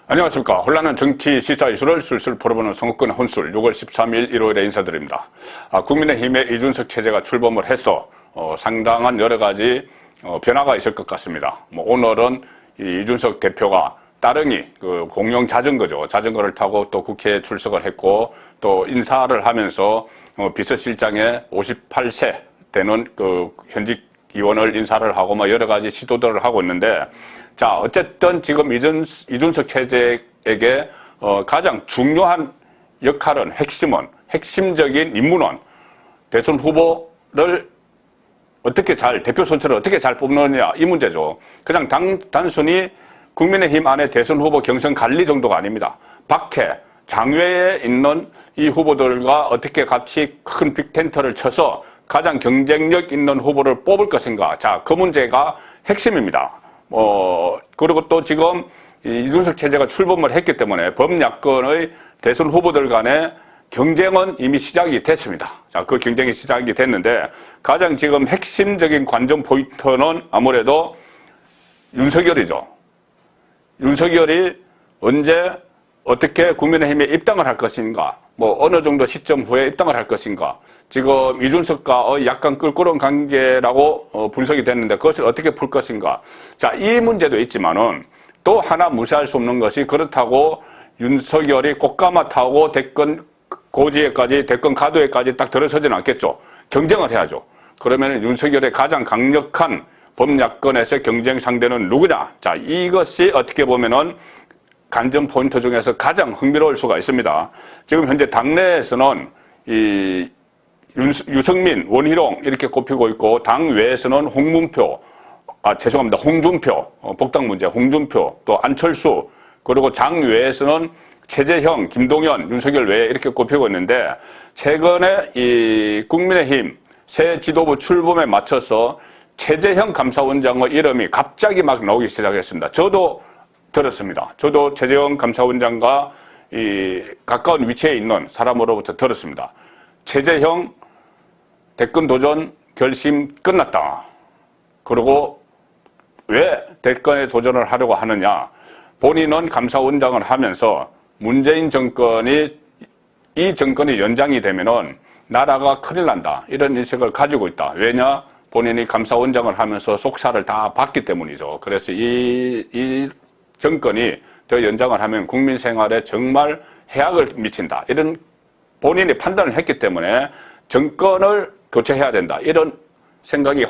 안녕하십니까. 혼란한 정치 시사 이슈를 술술 풀어보는 선거권 혼술 6월 13일 일요일에 인사드립니다. 국민의힘의 이준석 체제가 출범을 해서 상당한 여러 가지 변화가 있을 것 같습니다. 오늘은 이준석 대표가 따릉이 공영 자전거죠. 자전거를 타고 또 국회에 출석을 했고 또 인사를 하면서 비서실장에 58세 되는 현직 의원을 인사를 하고 여러 가지 시도들을 하고 있는데, 자, 어쨌든 지금 이준석 체제에게 가장 중요한 역할은 핵심적인 임무는 대선 후보를 대표 선출을 어떻게 잘 뽑느냐, 이 문제죠. 그냥 단순히 국민의힘 안에 대선 후보 경선 관리 정도가 아닙니다. 박해, 장외에 있는 이 후보들과 어떻게 같이 큰 빅텐트를 쳐서 가장 경쟁력 있는 후보를 뽑을 것인가. 자, 그 문제가 핵심입니다. 그리고 또 지금 이준석 체제가 출범을 했기 때문에 범야권의 대선 후보들 간의 경쟁은 이미 시작이 됐습니다. 자, 그 경쟁이 시작이 됐는데 가장 지금 핵심적인 관전 포인트는 아무래도 윤석열이죠. 윤석열이 언제 어떻게 국민의힘에 입당을 할 것인가, 어느 정도 시점 후에 입당을 할 것인가. 지금 이준석과 약간 껄끄러운 관계라고 분석이 됐는데 그것을 어떻게 풀 것인가. 자, 이 문제도 있지만은 또 하나 무시할 수 없는 것이, 그렇다고 윤석열이 꽃가마 타고 대권 고지에까지, 대권 가도에까지 딱 들어서지는 않겠죠. 경쟁을 해야죠. 그러면 윤석열의 가장 강력한 범야권에서 경쟁 상대는 누구냐. 자, 이것이 어떻게 보면은 관전 포인트 중에서 가장 흥미로울 수가 있습니다. 지금 현재 당내에서는 유승민, 원희룡 이렇게 꼽히고 있고, 당 외에서는 홍준표, 복당 문제, 홍준표, 또 안철수, 그리고 장 외에서는 최재형, 김동연, 윤석열 외에 이렇게 꼽히고 있는데, 최근에 이 국민의힘 새 지도부 출범에 맞춰서 최재형 감사원장의 이름이 갑자기 막 나오기 시작했습니다. 저도 들었습니다. 저도 최재형 감사원장과 가까운 위치에 있는 사람으로부터 들었습니다. 최재형 대권 도전 결심 끝났다. 그리고 왜 대권에 도전을 하려고 하느냐. 본인은 감사원장을 하면서 문재인 정권이, 이 정권이 연장이 되면은 나라가 큰일 난다, 이런 인식을 가지고 있다. 왜냐? 본인이 감사원장을 하면서 속사를 다 봤기 때문이죠. 그래서 이 정권이 더 연장을 하면 국민 생활에 정말 해악을 미친다, 이런 본인이 판단을 했기 때문에 정권을 교체해야 된다, 이런 생각이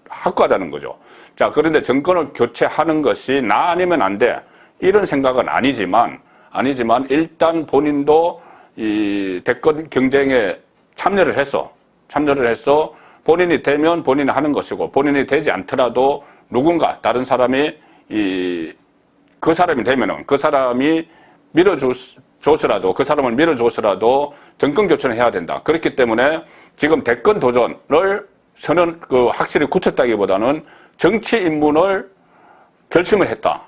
확고하다는 거죠. 자, 그런데 정권을 교체하는 것이 나 아니면 안 돼, 이런 생각은 아니지만 일단 본인도 이 대권 경쟁에 참여를 해서 본인이 되면 본인이 하는 것이고, 본인이 되지 않더라도 누군가 다른 사람이 그 사람이 되면은 그 사람이 그 사람을 밀어줘서라도 정권 교체를 해야 된다. 그렇기 때문에 지금 대권 도전을 확실히 굳혔다기보다는 정치 입문을 결심을 했다.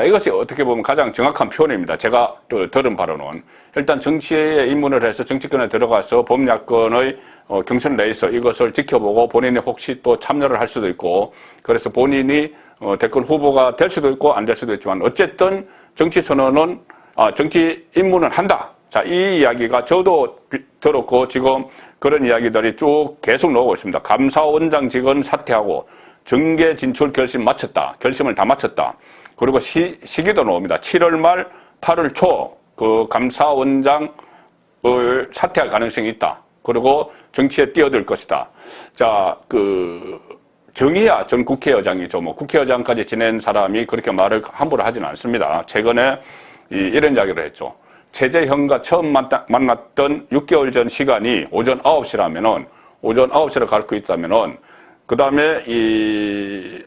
이것이 어떻게 보면 가장 정확한 표현입니다. 제가 들은 바로는. 일단 정치에 입문을 해서 정치권에 들어가서 범야권의 경선 레이스 이것을 지켜보고 본인이 혹시 또 참여를 할 수도 있고, 그래서 본인이 대권 후보가 될 수도 있고 안 될 수도 있지만 어쨌든 정치 입문은 한다. 자, 이 이야기가 저도 들었고 지금 그런 이야기들이 쭉 계속 나오고 있습니다. 감사원장 직원 사퇴하고 정계 진출 결심을 다 마쳤다. 그리고 시기도 나옵니다. 7월 말 8월 초 그 감사원장을 사퇴할 가능성이 있다. 그리고 정치에 뛰어들 것이다. 자, 정의야 전 국회의장이죠. 국회의장까지 지낸 사람이 그렇게 말을 함부로 하지는 않습니다. 최근에 이런 이야기를 했죠. 최재형과 처음 만났던 6개월 전 시간이 오전 9시라면은, 오전 9시를 가르쳐 있다면은, 그 다음에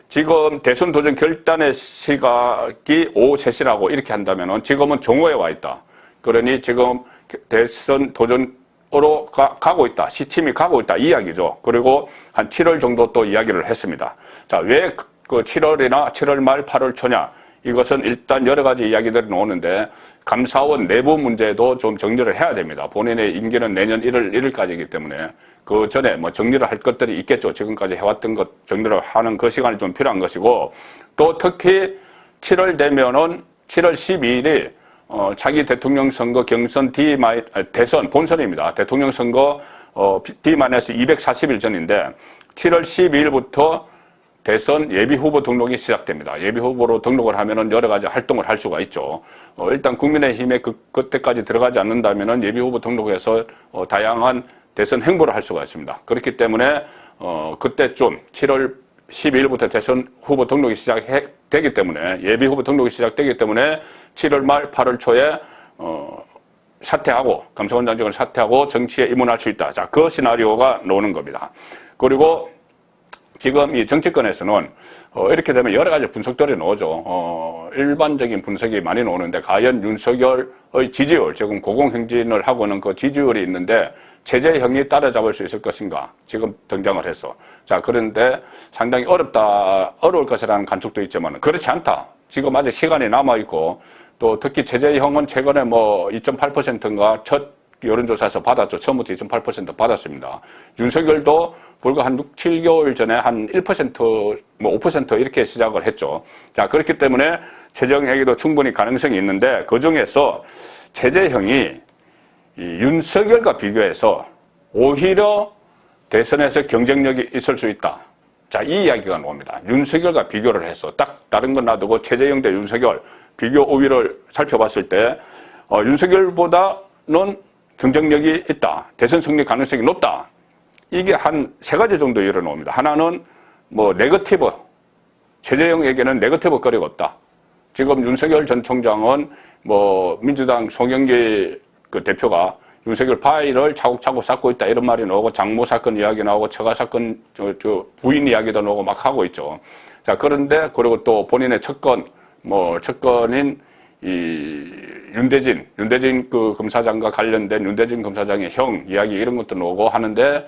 지금 대선 도전 결단의 시각이 오후 3시라고 이렇게 한다면은 지금은 종호에 와 있다. 그러니 지금 대선 도전으로 가고 있다. 시침이 가고 있다. 이 이야기죠. 그리고 한 7월 정도 또 이야기를 했습니다. 자, 왜 7월 말 8월 초냐. 이것은 일단 여러 가지 이야기들이 나오는데 감사원 내부 문제도 좀 정리를 해야 됩니다. 본인의 임기는 내년 1월 1일까지이기 때문에 그 전에 정리를 할 것들이 있겠죠. 지금까지 해왔던 것 정리를 하는 그 시간이 좀 필요한 것이고, 또 특히 7월 되면은 7월 12일이 차기 대통령 선거 경선 대선 본선입니다. 대통령 선거 D-240일 전인데 7월 12일부터 대선 예비후보 등록이 시작됩니다. 예비후보로 등록을 하면은 여러 가지 활동을 할 수가 있죠. 일단 국민의힘에 그때까지 들어가지 않는다면은 예비후보 등록해서 다양한 대선 행보를 할 수가 있습니다. 그렇기 때문에 그때쯤 7월 12일부터 대선 후보 등록이 시작되기 때문에 예비후보 등록이 시작되기 때문에 7월 말 8월 초에 사퇴하고 감사원장직을 사퇴하고 정치에 입문할 수 있다. 자, 그 시나리오가 나오는 겁니다. 그리고 지금 이 정치권에서는 이렇게 되면 여러 가지 분석들이 나오죠. 일반적인 분석이 많이 나오는데 과연 윤석열의 지지율, 지금 고공행진을 하고는 그 지지율이 있는데 체제형이 따라잡을 수 있을 것인가 지금 등장을 했어. 자, 그런데 상당히 어려울 것이라는 관측도 있지만 그렇지 않다. 지금 아직 시간이 남아있고 또 특히 체제형은 최근에 2.8%인가 첫 여론조사에서 받았죠. 처음부터 2.8% 받았습니다. 윤석열도 불과 한 6, 7개월 전에 한 1%, 5% 이렇게 시작을 했죠. 자, 그렇기 때문에 체제형에게도 충분히 가능성이 있는데 그 중에서 체제형이 이 윤석열과 비교해서 오히려 대선에서 경쟁력이 있을 수 있다. 자, 이 이야기가 나옵니다. 윤석열과 비교를 해서 딱 다른 건 놔두고 체제형 대 윤석열 비교 우위를 살펴봤을 때 윤석열보다는 경쟁력이 있다. 대선 승리 가능성이 높다. 이게 한 세 가지 정도 이유로 나옵니다. 하나는 네거티브. 체제형에게는 네거티브 거리가 없다. 지금 윤석열 전 총장은 민주당 송영길 그 대표가 윤석열 파일을 차곡차곡 쌓고 있다. 이런 말이 나오고 장모 사건 이야기 나오고 처가 사건 부인 이야기도 나오고 막 하고 있죠. 자, 그런데 그리고 또 본인의 척건인 윤대진 그 검사장과 관련된 윤대진 검사장의 형 이야기 이런 것도 나오고 하는데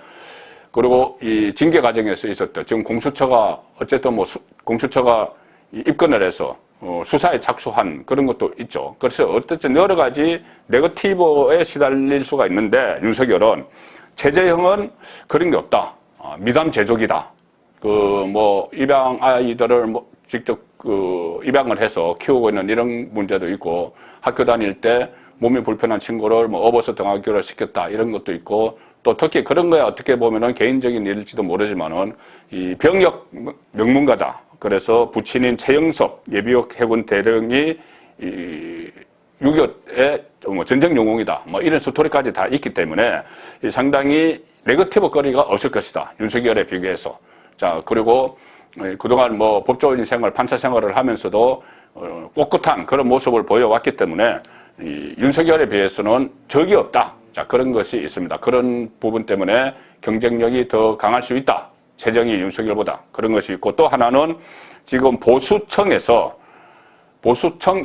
그리고 이 징계 과정에서 있었던 지금 공수처가 어쨌든 공수처가 입건을 해서 수사에 착수한 그런 것도 있죠. 그래서 어쨌든 여러 가지 네거티브에 시달릴 수가 있는데 윤석열은 체제형은 그런 게 없다. 미담 제조기다. 입양 아이들을 직접 입양을 해서 키우고 있는 이런 문제도 있고 학교 다닐 때 몸이 불편한 친구를 업어서 등하교를 시켰다 이런 것도 있고 또 특히 그런 거야 어떻게 보면은 개인적인 일일지도 모르지만은 이 병역 명문가다. 그래서 부친인 최영섭 예비역 해군 대령이 6.25의 전쟁 영웅이다. 이런 스토리까지 다 있기 때문에 상당히 네거티브 거리가 없을 것이다. 윤석열에 비교해서. 자, 그리고 그동안 법조인 생활, 판사 생활을 하면서도 꼿꼿한 그런 모습을 보여왔기 때문에 윤석열에 비해서는 적이 없다. 자, 그런 것이 있습니다. 그런 부분 때문에 경쟁력이 더 강할 수 있다. 체정이 윤석열보다 그런 것이 있고 또 하나는 지금 보수청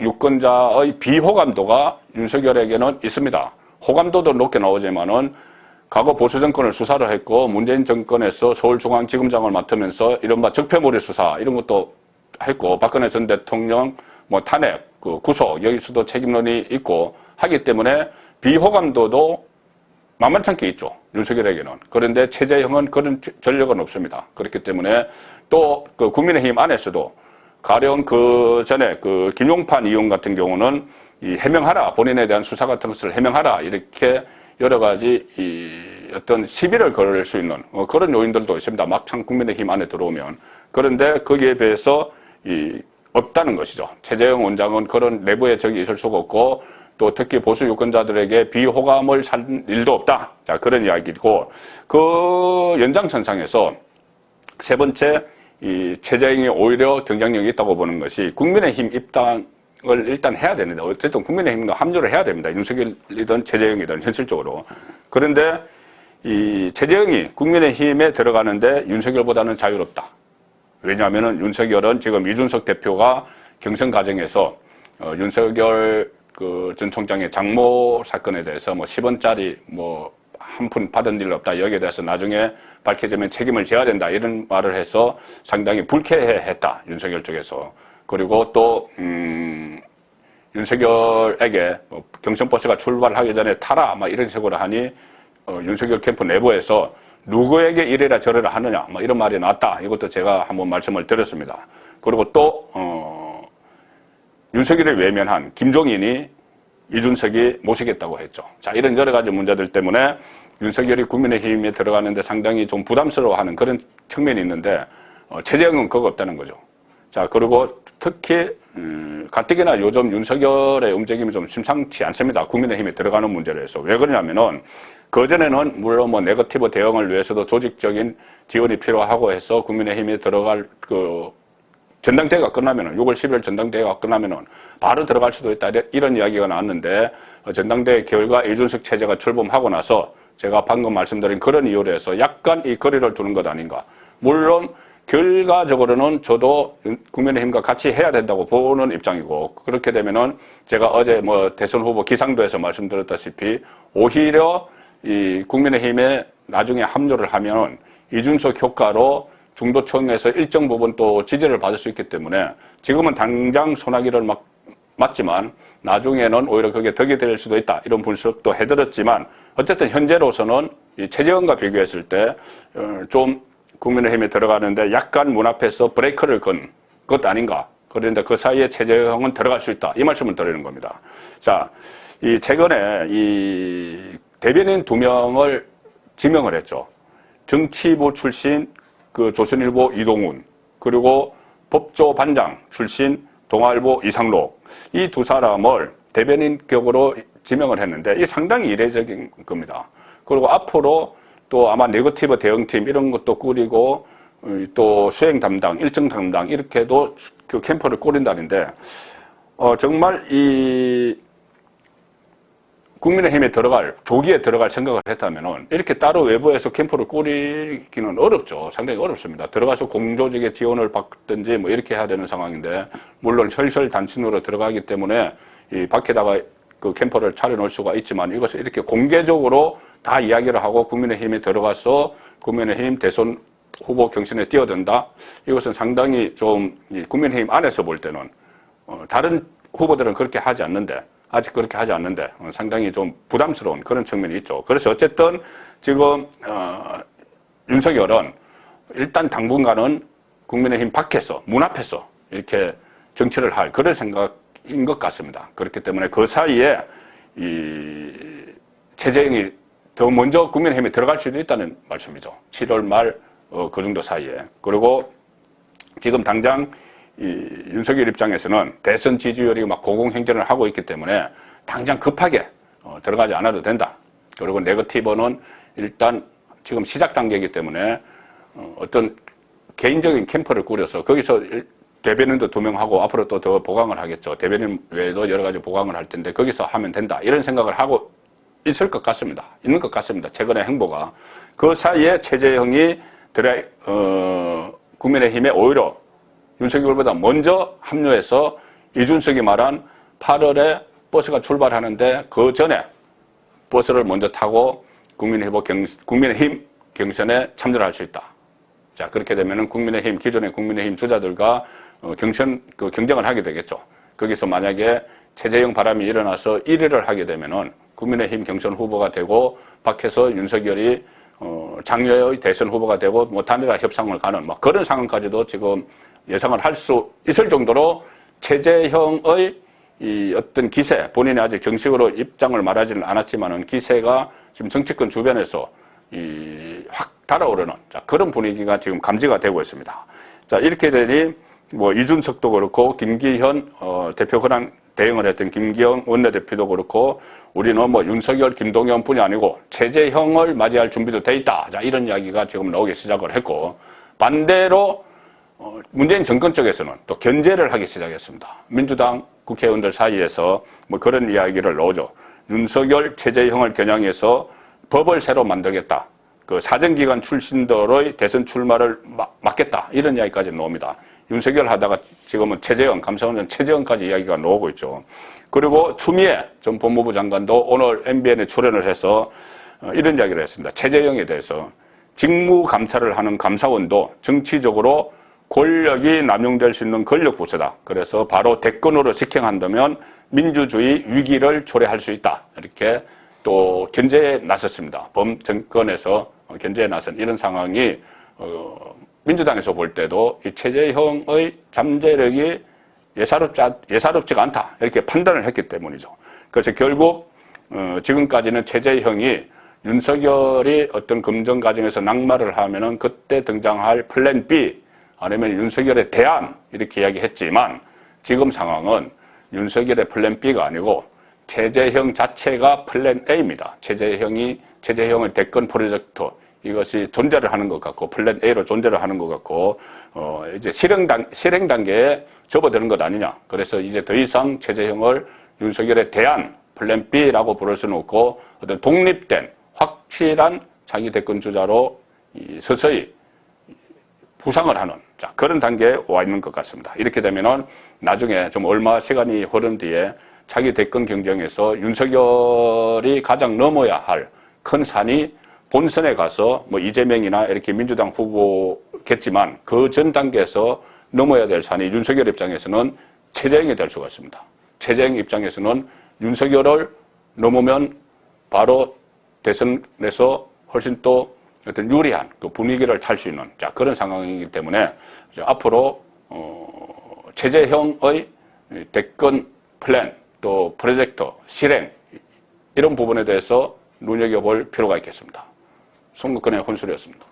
유권자의 비호감도가 윤석열에게는 있습니다. 호감도도 높게 나오지만은 과거 보수 정권을 수사를 했고 문재인 정권에서 서울중앙지검장을 맡으면서 이른바 적폐몰이 수사 이런 것도 했고 박근혜 전 대통령 탄핵, 구속 여기서도 책임론이 있고 하기 때문에 비호감도도 만만찮게 있죠. 윤석열에게는. 그런데 체제형은 그런 전력은 없습니다. 그렇기 때문에 또 국민의힘 안에서도 가령 그 전에 김용판 의원 같은 경우는 해명하라 본인에 대한 수사 같은 것을 해명하라 이렇게 여러 가지 어떤 시비를 걸 수 있는 그런 요인들도 있습니다. 막창 국민의힘 안에 들어오면. 그런데 거기에 비해서 없다는 것이죠. 최재형 원장은 그런 내부의 적이 있을 수가 없고 또 특히 보수 유권자들에게 비호감을 산 일도 없다. 자, 그런 이야기고 그 연장선상에서 세 번째 최재형이 오히려 경쟁력이 있다고 보는 것이 국민의힘 입당을 일단 해야 되는데 어쨌든 국민의힘과 합류를 해야 됩니다. 윤석열이든 최재형이든 현실적으로. 그런데 이 최재형이 국민의힘에 들어가는데 윤석열보다는 자유롭다. 왜냐하면은 윤석열은 지금 이준석 대표가 경선 과정에서 윤석열 전 총장의 장모 사건에 대해서 10원짜리 한 푼 받은 일 없다. 여기에 대해서 나중에 밝혀지면 책임을 져야 된다. 이런 말을 해서 상당히 불쾌해했다. 윤석열 쪽에서. 그리고 또 윤석열에게 경선버스가 출발하기 전에 타라. 이런 식으로 하니 윤석열 캠프 내부에서 누구에게 이래라 저래라 하느냐. 이런 말이 나왔다. 이것도 제가 한번 말씀을 드렸습니다. 그리고 또 윤석열을 외면한 김종인이 이준석이 모시겠다고 했죠. 자, 이런 여러 가지 문제들 때문에 윤석열이 국민의힘에 들어가는데 상당히 좀 부담스러워하는 그런 측면이 있는데 최재형은 그거 없다는 거죠. 자, 그리고 특히 가뜩이나 요즘 윤석열의 움직임이 좀 심상치 않습니다. 국민의힘에 들어가는 문제로 해서. 왜 그러냐면은 그전에는 물론 뭐 네거티브 대응을 위해서도 조직적인 지원이 필요하고 해서 국민의힘에 들어갈 전당대회가 끝나면은 6월 10일 전당대회가 끝나면은 바로 들어갈 수도 있다 이런 이야기가 나왔는데 전당대회 결과 이준석 체제가 출범하고 나서 제가 방금 말씀드린 그런 이유로 해서 약간 이 거리를 두는 것 아닌가. 물론 결과적으로는 저도 국민의힘과 같이 해야 된다고 보는 입장이고 그렇게 되면은 제가 어제 뭐 대선 후보 기상도에서 말씀드렸다시피 오히려 이 국민의힘에 나중에 합류를 하면 이준석 효과로 중도층에서 일정 부분 또 지지를 받을 수 있기 때문에 지금은 당장 소나기를 맞지만 나중에는 오히려 그게 덕이 될 수도 있다. 이런 분석도 해드렸지만 어쨌든 현재로서는 이 최재형과 비교했을 때 좀 국민의힘에 들어가는데 약간 문 앞에서 브레이크를 건 것 아닌가. 그런데 그 사이에 최재형은 들어갈 수 있다. 이 말씀을 드리는 겁니다. 자, 이 최근에 이 대변인 2명을 지명을 했죠. 정치부 출신 그 조선일보 이동훈 그리고 법조 반장 출신 동아일보 이상록 이 두 사람을 대변인격으로 지명을 했는데 이 상당히 이례적인 겁니다. 그리고 앞으로 또 아마 네거티브 대응팀 이런 것도 꾸리고 또 수행 담당, 일정 담당 이렇게도 그 캠프를 꾸린다는데 정말 이 국민의힘에 조기에 들어갈 생각을 했다면은 이렇게 따로 외부에서 캠프를 꾸리기는 어렵죠. 상당히 어렵습니다. 들어가서 공조직의 지원을 받든지 뭐 이렇게 해야 되는 상황인데, 물론 혈혈단신으로 들어가기 때문에 이 밖에다가 그 캠프를 차려놓을 수가 있지만 이것을 이렇게 공개적으로 다 이야기를 하고 국민의힘에 들어가서 국민의힘 대선 후보 경선에 뛰어든다. 이것은 상당히 좀 국민의힘 안에서 볼 때는 다른 후보들은 그렇게 하지 않는데 아직 그렇게 하지 않는데 상당히 좀 부담스러운 그런 측면이 있죠. 그래서 어쨌든 지금 윤석열은 일단 당분간은 국민의힘 밖에서 문 앞에서 이렇게 정치를 할 그런 생각인 것 같습니다. 그렇기 때문에 그 사이에 이 최재형이 더 먼저 국민의힘에 들어갈 수도 있다는 말씀이죠. 7월 말 그 정도 사이에. 그리고 지금 당장 이 윤석열 입장에서는 대선 지지율이 막 고공행진을 하고 있기 때문에 당장 급하게 들어가지 않아도 된다. 그리고 네거티브는 일단 지금 시작 단계이기 때문에 어떤 개인적인 캠프를 꾸려서 거기서 대변인도 2명 하고 앞으로 또 더 보강을 하겠죠. 대변인 외에도 여러 가지 보강을 할 텐데 거기서 하면 된다. 이런 생각을 하고 있을 것 같습니다. 있는 것 같습니다. 최근의 행보가. 그 사이에 최재형이 국민의힘에 오히려 윤석열보다 먼저 합류해서 이준석이 말한 8월에 버스가 출발하는데 그 전에 버스를 먼저 타고 국민의힘 경선에 참여할 수 있다. 자, 그렇게 되면은 기존의 국민의힘 주자들과 경쟁을 하게 되겠죠. 거기서 만약에 최재형 바람이 일어나서 1위를 하게 되면은 국민의힘 경선 후보가 되고 밖에서 윤석열이 장외의 대선 후보가 되고 뭐 단일화 협상을 가는 뭐 그런 상황까지도 지금 예상을 할 수 있을 정도로 최재형의 이 어떤 기세, 본인이 아직 정식으로 입장을 말하지는 않았지만은 기세가 지금 정치권 주변에서 확 달아오르는 그런 분위기가 지금 감지가 되고 있습니다. 자, 이렇게 되니 뭐 이준석도 그렇고 김기현 대표 현안 대응을 했던 김기현 원내대표도 그렇고 우리는 뭐 윤석열, 김동연뿐이 아니고 최재형을 맞이할 준비도 돼 있다. 자, 이런 이야기가 지금 나오기 시작을 했고 반대로 문재인 정권 쪽에서는 또 견제를 하기 시작했습니다. 민주당 국회의원들 사이에서 뭐 그런 이야기를 넣어줘. 윤석열, 최재형을 겨냥해서 법을 새로 만들겠다. 그 사정기관 출신들의 대선 출마를 막겠다. 이런 이야기까지 나옵니다. 윤석열 하다가 지금은 최재형, 감사원장 최재형까지 이야기가 나오고 있죠. 그리고 추미애 전 법무부 장관도 오늘 MBN에 출연을 해서 이런 이야기를 했습니다. 최재형에 대해서 직무 감찰을 하는 감사원도 정치적으로 권력이 남용될 수 있는 권력 부서다. 그래서 바로 대권으로 직행한다면 민주주의 위기를 초래할 수 있다. 이렇게 또 견제에 나섰습니다. 범정권에서 견제에 나선 이런 상황이 민주당에서 볼 때도 이 최재형의 잠재력이 예사롭지가 않다 이렇게 판단을 했기 때문이죠. 그래서 결국 지금까지는 최재형이 윤석열이 어떤 검증 과정에서 낙마를 하면은 그때 등장할 플랜 B 아니면 윤석열에 대한 이렇게 이야기했지만 지금 상황은 윤석열의 플랜 B가 아니고 최재형 자체가 플랜 A입니다. 최재형의 대권 프로젝트 이것이 존재를 하는 것 같고 플랜 A로 존재를 하는 것 같고 이제 실행 단계에 접어드는 것 아니냐. 그래서 이제 더 이상 최재형을 윤석열에 대한 플랜 B라고 부를 수는 없고 어떤 독립된 확실한 자기 대권 주자로 서서히 부상을 하는 그런 단계에 와 있는 것 같습니다. 이렇게 되면은 나중에 좀 얼마 시간이 흐른 뒤에 차기 대권 경쟁에서 윤석열이 가장 넘어야 할 큰 산이 본선에 가서 뭐 이재명이나 이렇게 민주당 후보겠지만 그 전 단계에서 넘어야 될 산이 윤석열 입장에서는 최재형이 될 수가 있습니다. 최재형 입장에서는 윤석열을 넘으면 바로 대선에서 훨씬 또 어떤 유리한 그 분위기를 탈 수 있는 그런 상황이기 때문에 앞으로 최재형의 대권 플랜 또 프로젝트 실행 이런 부분에 대해서 눈여겨볼 필요가 있겠습니다. 송국근의 혼술이었습니다.